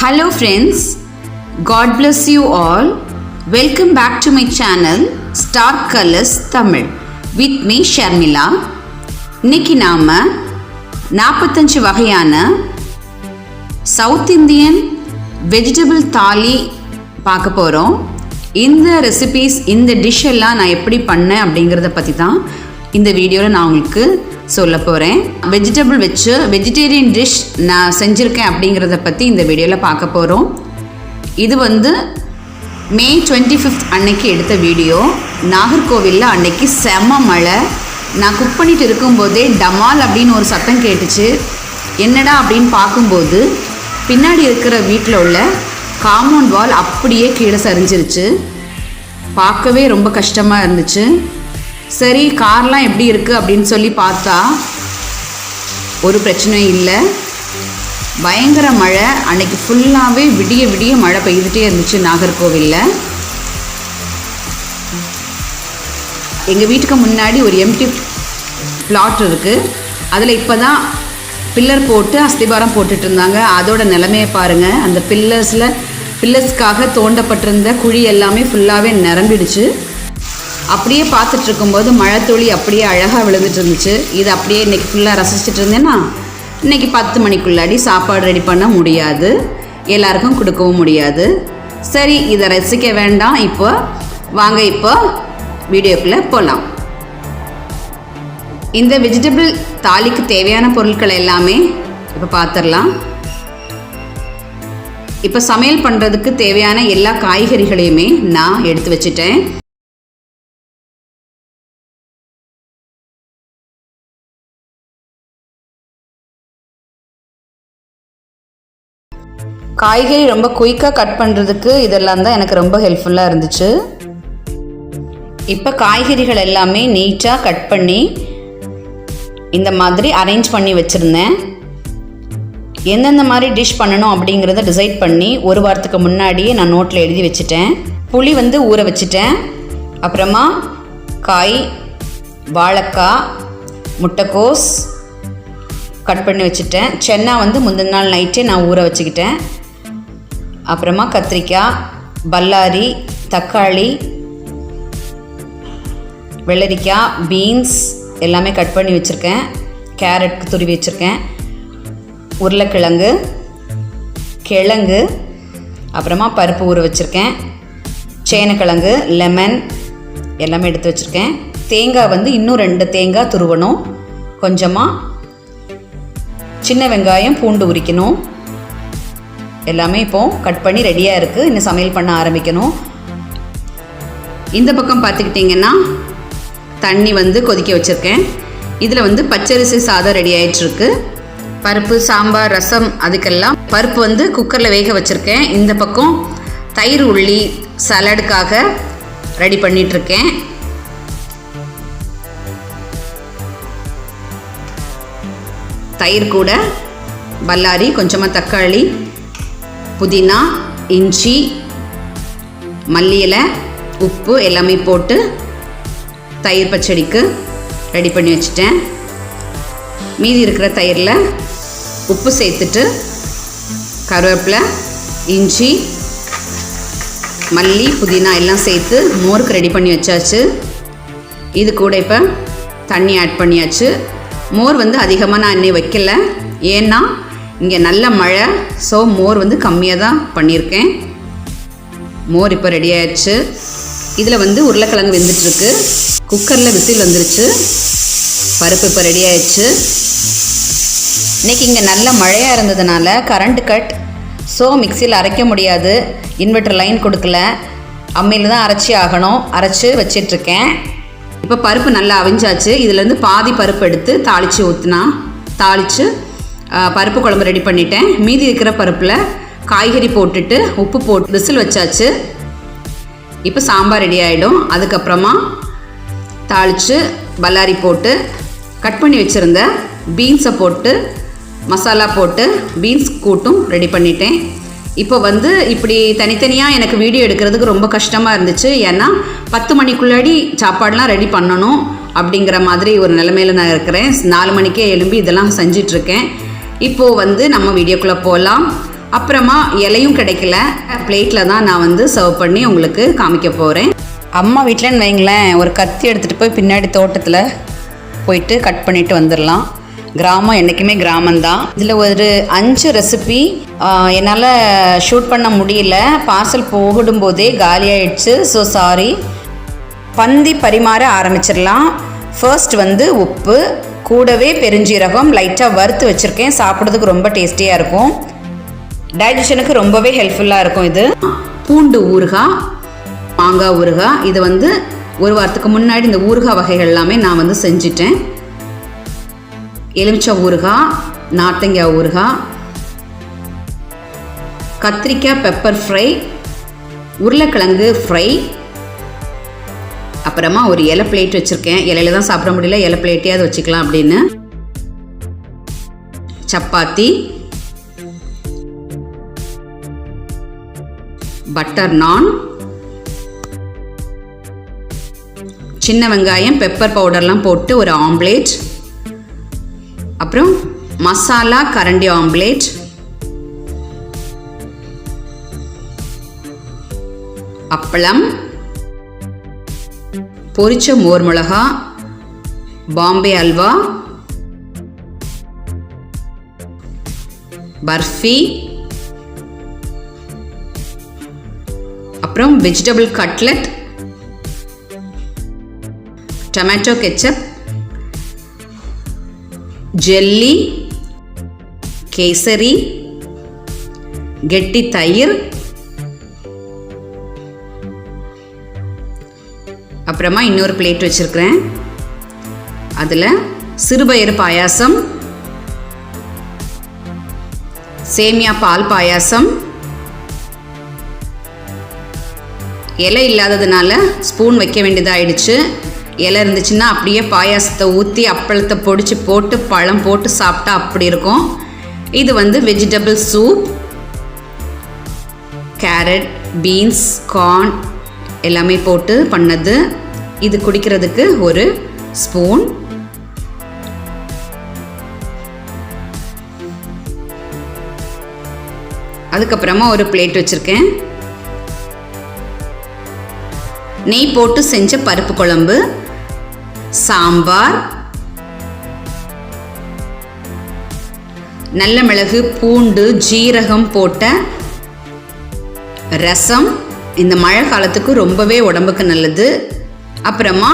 Hello friends, God bless you all. Welcome back to my channel Star Colors Tamil with me Sharmila. இன்னைக்கு நாம 45 வகையான south Indian vegetable தாலி பார்க்க போறோம். இந்த ரெசிபீஸ் இந்த டிஷ் எல்லாம் நான் எப்படி பண்ணேன் அப்படிங்கறத பத்தி தான் இந்த வீடியோல நான் உங்களுக்கு சொல்ல போகிறேன். வெஜிடபிள் வச்சு வெஜிடேரியன் டிஷ் நான் செஞ்சுருக்கேன் அப்படிங்கிறத பற்றி இந்த வீடியோவில் பார்க்க போகிறோம். இது மே 25 அன்னைக்கு எடுத்த வீடியோ. நாகர்கோவிலில் அன்னைக்கு செம்ம மழை. நான் குக் பண்ணிட்டு இருக்கும்போதே டமால் அப்படின்னு ஒரு சத்தம் கேட்டுச்சு. என்னடா அப்படின்னு பார்க்கும்போது பின்னாடி இருக்கிற வீட்டில் உள்ள காம்பவுண்ட் வால் அப்படியே கீழே சரிஞ்சிருச்சு. பார்க்கவே ரொம்ப கஷ்டமாக இருந்துச்சு. சரி, கார்லாம் எப்படி இருக்குது அப்படின்னு சொல்லி பார்த்தா ஒரு பிரச்சனையும் இல்லை. பயங்கர மழை. அன்னைக்கு ஃபுல்லாகவே விடிய விடிய மழை பெய்துகிட்டே இருந்துச்சு நாகர்கோவிலில். எங்கள் வீட்டுக்கு முன்னாடி ஒரு எம்டி பிளாட் இருக்குது. அதில் இப்போ தான் பில்லர் போட்டு அஸ்திபாரம் போட்டுட்டு இருந்தாங்க. அதோட நிலைமையை பாருங்கள். அந்த பில்லர்ஸ்க்காக தோண்டப்பட்டிருந்த குழி எல்லாமே ஃபுல்லாகவே நிரம்பிடுச்சு. அப்படியே பார்த்துட்டு இருக்கும்போது மழை துளி அப்படியே அழகாக விழுந்துட்டு இருந்துச்சு. இது அப்படியே இன்றைக்கி ஃபுல்லாக ரசிச்சுட்டு இருந்தேன்னா இன்றைக்கி 10 மணிக்குள்ளாடி சாப்பாடு ரெடி பண்ண முடியாது, எல்லாருக்கும் கொடுக்கவும் முடியாது. சரி, இதை ரசிக்க வேண்டாம். இப்போ வாங்க இப்போ வீடியோக்குள்ளே போகலாம். இந்த வெஜிடபிள் தாலிக்கு தேவையான பொருட்கள் எல்லாமே இப்போ பார்த்துடலாம். இப்போ சமையல் பண்ணுறதுக்கு தேவையான எல்லா காய்கறிகளையுமே நான் எடுத்து வச்சுட்டேன். காய்கறி ரொம்ப குயிக்காக கட் பண்ணுறதுக்கு இதெல்லாம் தான் எனக்கு ரொம்ப ஹெல்ப்ஃபுல்லாக இருந்துச்சு. இப்போ காய்கறிகள் எல்லாமே நீட்டாக கட் பண்ணி இந்த மாதிரி அரேஞ்ச் பண்ணி வச்சுருந்தேன். எந்தெந்த மாதிரி டிஷ் பண்ணணும் அப்படிங்கிறத டிசைட் பண்ணி ஒரு வாரத்துக்கு முன்னாடியே நான் நோட்டில் எழுதி வச்சுட்டேன். புளி ஊற வச்சுட்டேன். அப்புறமா காய், வாழைக்காய், முட்டைக்கோஸ் கட் பண்ணி வச்சுட்டேன். சென்னா முந்தின நாள் நைட்டே நான் ஊற வச்சுக்கிட்டேன். அப்புறமா கத்திரிக்காய், பல்லாரி, தக்காளி, வெள்ளரிக்காய், பீன்ஸ் எல்லாமே கட் பண்ணி வச்சுருக்கேன். கேரட் துருவி வச்சுருக்கேன். உருளைக்கிழங்கு, கிழங்கு, அப்புறமா பருப்பு ஊற வச்சுருக்கேன். சேனக்கிழங்கு, லெமன் எல்லாமே எடுத்து வச்சுருக்கேன். தேங்காய் இன்னும் 2 தேங்காய் துருவணும். கொஞ்சமாக சின்ன வெங்காயம், பூண்டு உரிக்கணும். எல்லாமே இப்போது கட் பண்ணி ரெடியாக இருக்குது. இன்னும் சமையல் பண்ண ஆரம்பிக்கணும். இந்த பக்கம் பார்த்துக்கிட்டிங்கன்னா தண்ணி கொதிக்க வச்சுருக்கேன். இதில் பச்சரிசி சாதம் ரெடி ஆகிட்டுருக்கு. பருப்பு, சாம்பார், ரசம் அதுக்கெல்லாம் பருப்பு குக்கரில் வேக வச்சுருக்கேன். இந்த பக்கம் தயிர், உள்ளி சலாடுக்காக ரெடி பண்ணிகிட்ருக்கேன். தயிர் கூட பல்லாரி, கொஞ்சமாக தக்காளி, புதினா, இஞ்சி, மல்லி இலை, உப்பு எல்லாமே போட்டு தயிர் பச்சடிக்கு ரெடி பண்ணி வச்சுட்டேன். மீதி இருக்கிற தயிரில் உப்பு சேர்த்துட்டு கருவேப்பிலை, இஞ்சி, மல்லி, புதினா எல்லாம் சேர்த்து மோருக்கு ரெடி பண்ணி வச்சாச்சு. இது கூட இப்போ தண்ணி ஆட் பண்ணியாச்சு. மோர் அதிகமாக நான் இன்னும் வைக்கல, ஏன்னா இங்கே நல்ல மழை. ஸோ மோர் கம்மியாக தான் பண்ணியிருக்கேன். மோர் இப்போ ரெடி ஆயிடுச்சு. இதில் உருளைக்கிழங்கு வெந்துட்டுருக்கு. குக்கரில் விசில் வந்துருச்சு. பருப்பு இப்போ ரெடி ஆயிடுச்சு. இன்றைக்கி இங்கே நல்ல மழையாக இருந்ததுனால கரண்ட் கட். ஸோ மிக்சியில் அரைக்க முடியாது, இன்வெர்டர் லைன் கொடுக்கல, அம்மியில் தான் அரைச்சி ஆகணும். அரைச்சி வச்சிட்ருக்கேன். இப்போ பருப்பு நல்லா அவிஞ்சாச்சு. இதுலேருந்து பாதி பருப்பு எடுத்து தாளித்து பருப்பு குழம்பு ரெடி பண்ணிட்டேன். மீதி இருக்கிற பருப்பில் காய்கறி போட்டுட்டு உப்பு போட்டு விசில் வச்சாச்சு. இப்போ சாம்பார் ரெடி ஆகிடும். அதுக்கப்புறமா தாளித்து பல்லாரி போட்டு கட் பண்ணி வச்சுருந்த பீன்ஸை போட்டு மசாலா போட்டு பீன்ஸ் கூட்டும் ரெடி பண்ணிட்டேன். இப்போ இப்படி தனித்தனியாக எனக்கு வீடியோ எடுக்கிறதுக்கு ரொம்ப கஷ்டமாக இருந்துச்சு. ஏன்னா 10 மணிக்குள்ளாடி சாப்பாடெலாம் ரெடி பண்ணணும் அப்படிங்கிற மாதிரி ஒரு நிலைமையில் நான் இருக்கிறேன். 4 மணிக்கே எழும்பி இதெல்லாம் செஞ்சிட்ருக்கேன். இப்போது நம்ம வீடியோக்குள்ளே போகலாம். அப்புறமா இலையும் கிடைக்கல, பிளேட்டில் தான் நான் வந்து சர்வ் பண்ணி உங்களுக்கு காமிக்க போகிறேன். அம்மா வீட்டிலன்னு வைங்களேன், ஒரு கத்தி எடுத்துகிட்டு போய் பின்னாடி தோட்டத்தில் போயிட்டு கட் பண்ணிட்டு வந்துடலாம். கிராமம் என்றைக்குமே கிராமம்தான். இதில் ஒரு 5 ரெசிபி என்னால் ஷூட் பண்ண முடியல, பார்சல் போகும்போதே காலி ஆயிடுச்சு. So sorry. பந்தி பரிமாற ஆரம்பிச்சிடலாம். ஃபர்ஸ்ட் வந்து உப்பு, கூடவே பெருஞ்சீரகம் லைட்டாக வறுத்து வச்சுருக்கேன். சாப்பிட்றதுக்கு ரொம்ப டேஸ்டியாக இருக்கும், டைஜஷனுக்கு ரொம்பவே ஹெல்ப்ஃபுல்லாக இருக்கும். இது பூண்டு ஊறுகாய், மாங்காய் ஊறுகாய். இது வந்து ஒரு வாரத்துக்கு முன்னாடி இந்த ஊறுகாய் வகைகள் எல்லாமே நான் வந்து செஞ்சிட்டேன். எலுமிச்சை ஊறுகாய், நார்த்தங்காய் ஊறுகாய், கத்திரிக்காய் பெப்பர் ஃப்ரை, உருளைக்கிழங்கு ஃப்ரை. அப்புறமா ஒரு இலை பிளேட் வச்சுருக்கேன். இலையில தான் சாப்பிட முடியல, இலை பிளேட்டையாவது வச்சுக்கலாம் அப்படின்னு. சப்பாத்தி, பட்டர் நான், சின்ன வெங்காயம் பெப்பர் பவுடர்லாம் போட்டு ஒரு ஆம்லேட், அப்புறம் மசாலா கரண்டி ஆம்லேட், அப்பளம், பொரிச்ச மோர் மிளகா, பாம்பே அல்வா, பர்ஃபி, அப்புறம் vegetable cutlet, tomato ketchup, jelly, kesari, கெட்டி தயிர், அப்புறமா இன்னொரு பிளேட் வச்சுருக்கிறேன். அதில் சிறுபயிறு பாயாசம், சேமியா பால் பாயாசம். இலை இல்லாததுனால ஸ்பூன் வைக்க வேண்டியதாகிடுச்சு. இலை இருந்துச்சுன்னா அப்படியே பாயாசத்தை ஊற்றி அப்பளத்தை பொடிச்சு போட்டு பழம் போட்டு சாப்பிட்டா அப்படி இருக்கும். இது வந்து vegetable soup, carrot, beans, corn எல்லாமே போட்டு பண்ணது. இது குடிக்கிறதுக்கு ஒரு ஸ்பூன். அதுக்கப்புறமா ஒரு பிளேட் வச்சுருக்கேன். நெய் போட்டு செஞ்ச பருப்பு குழம்பு, சாம்பார், நல்ல மிளகு பூண்டு ஜீரகம் போட்ட ரசம். இந்த மழை காலத்துக்கு ரொம்பவே உடம்புக்கு நல்லது. அப்புறமா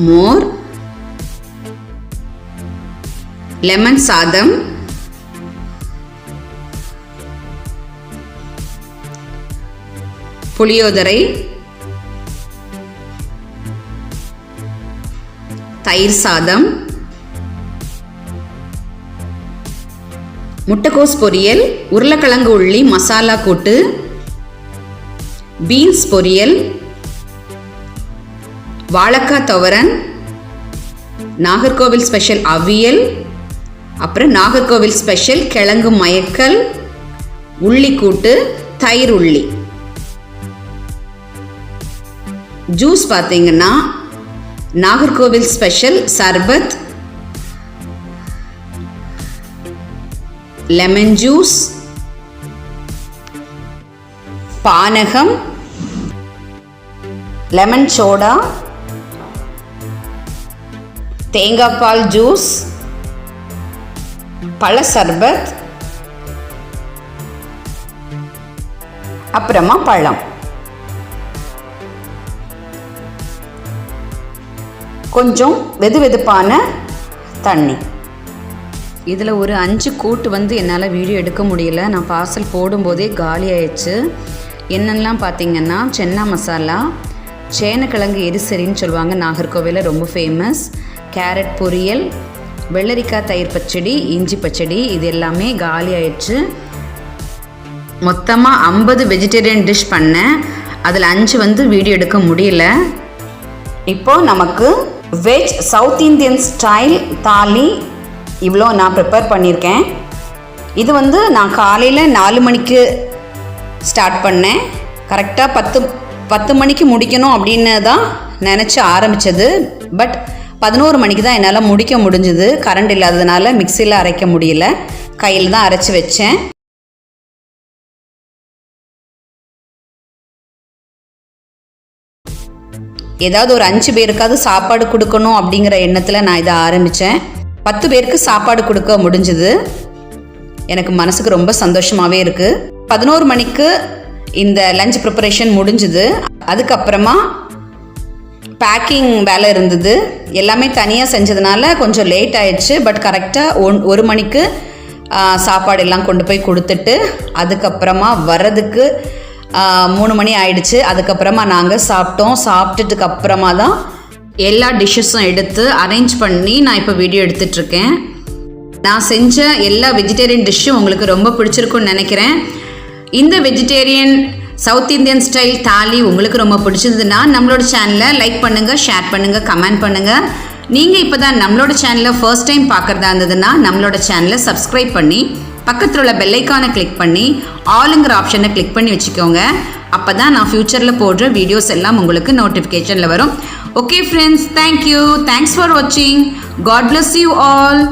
மோர், லெமன் சாதம், புளியோதரை, தயிர் சாதம், முட்டைக்கோஸ் பொரியல், உருளைக்கிழங்கு உள்ளி மசாலா கூட்டு, பீன்ஸ் பொரியல், வாழைக்காய் துவரன், நாகர்கோவில் ஸ்பெஷல் அவியல், அப்புறம் நாகர்கோவில் ஸ்பெஷல் கிழங்கு மயக்கல், உள்ளி கூட்டு, தயிர் உள்ளி. ஜூஸ் பார்த்தீங்கன்னா நாகர்கோவில் ஸ்பெஷல் சர்பத், லெமன் ஜூஸ், பானகம், லெமன் சோடா, தேங்காய் பால் ஜூஸ், பழ சர்பத், அப்புறமா பழம். கொஞ்சம் வெது வெதுப்பான தண்ணி. இதில் ஒரு 5 கூட்டு வந்து என்னால் வீடியோ எடுக்க முடியல. நான் பார்சல் போடும்போதே காலி ஆயிடுச்சு. என்னெல்லாம் பார்த்தீங்கன்னா சென்னா மசாலா, சேனக்கிழங்கு எரிசரின்னு சொல்லுவாங்க நாகர்கோவிலில், ரொம்ப ஃபேமஸ், கேரட் பொரியல், வெள்ளரிக்காய் தயிர் பச்சடி, இஞ்சி பச்சடி. இது எல்லாமே காலி ஆயிடுச்சு. மொத்தமாக 50 வெஜிடேரியன் டிஷ் பண்ணேன். அதில் 5 வந்து வீடியோ எடுக்க முடியல. இப்போது நமக்கு வெஜ் சவுத் இந்தியன் ஸ்டைல் தாலி இவ்வளோ நான் ப்ரிப்பேர் பண்ணியிருக்கேன். இது வந்து நான் காலையில் 4 மணிக்கு ஸ்டார்ட் பண்ணேன். கரெக்டாக 10 மணிக்கு முடிக்கணும் அப்படின்னு தான் நினச்சி ஆரம்பித்தது. பட் 11 மணிக்கு தான் என்னால் முடிக்க முடிஞ்சுது. கரண்ட் இல்லாததுனால மிக்சியில் அரைக்க முடியல, கையில் தான் அரைச்சி வச்சேன். ஏதாவது ஒரு 5 பேருக்காவது சாப்பாடு கொடுக்கணும் அப்படிங்கிற எண்ணத்தில் நான் இதை ஆரம்பித்தேன். 10 பேருக்கு சாப்பாடு கொடுக்க முடிஞ்சுது. எனக்கு மனசுக்கு ரொம்ப சந்தோஷமாகவே இருக்குது. 11 மணிக்கு இந்த லஞ்ச் ப்ரிப்பரேஷன் முடிஞ்சுது. அதுக்கப்புறமா பேக்கிங் வேலை இருந்தது. எல்லாமே தனியாக செஞ்சதுனால கொஞ்சம் லேட் ஆயிடுச்சு. பட் கரெக்டாக 1 மணிக்கு சாப்பாடு எல்லாம் கொண்டு போய் கொடுத்துட்டு அதுக்கப்புறமா வர்றதுக்கு 3 மணி ஆயிடுச்சு. அதுக்கப்புறமா நாங்கள் சாப்பிட்டோம். சாப்பிட்டுட்டுக்கு அப்புறமா தான் எல்லா டிஷ்ஷஸும் எடுத்து அரேஞ்ச் பண்ணி நான் இப்போ வீடியோ எடுத்துட்ருக்கேன். நான் செஞ்ச எல்லா வெஜிடேரியன் டிஷ்ஷும் உங்களுக்கு ரொம்ப பிடிச்சிருக்குன்னு நினைக்கிறேன். இந்த வெஜிடேரியன் சவுத் இந்தியன் ஸ்டைல் தாலி உங்களுக்கு ரொம்ப பிடிச்சிருந்ததுன்னா நம்மளோட சேனலை லைக் பண்ணுங்கள், ஷேர் பண்ணுங்கள், கமெண்ட் பண்ணுங்கள். நீங்கள் இப்போ தான் நம்மளோட சேனலை ஃபர்ஸ்ட் டைம் பார்க்குறதா இருந்ததுன்னா நம்மளோட சேனலை சப்ஸ்கிரைப் பண்ணி பக்கத்தில் உள்ள பெல்லைக்கானை கிளிக் பண்ணி ஆளுங்கிற ஆப்ஷனை கிளிக் பண்ணி வச்சுக்கோங்க. அப்போ தான் நான் ஃப்யூச்சரில் போடுற வீடியோஸ் எல்லாம் உங்களுக்கு நோட்டிஃபிகேஷனில் வரும். Okay friends, thank you. Thanks for வாட்சிங். God bless you all.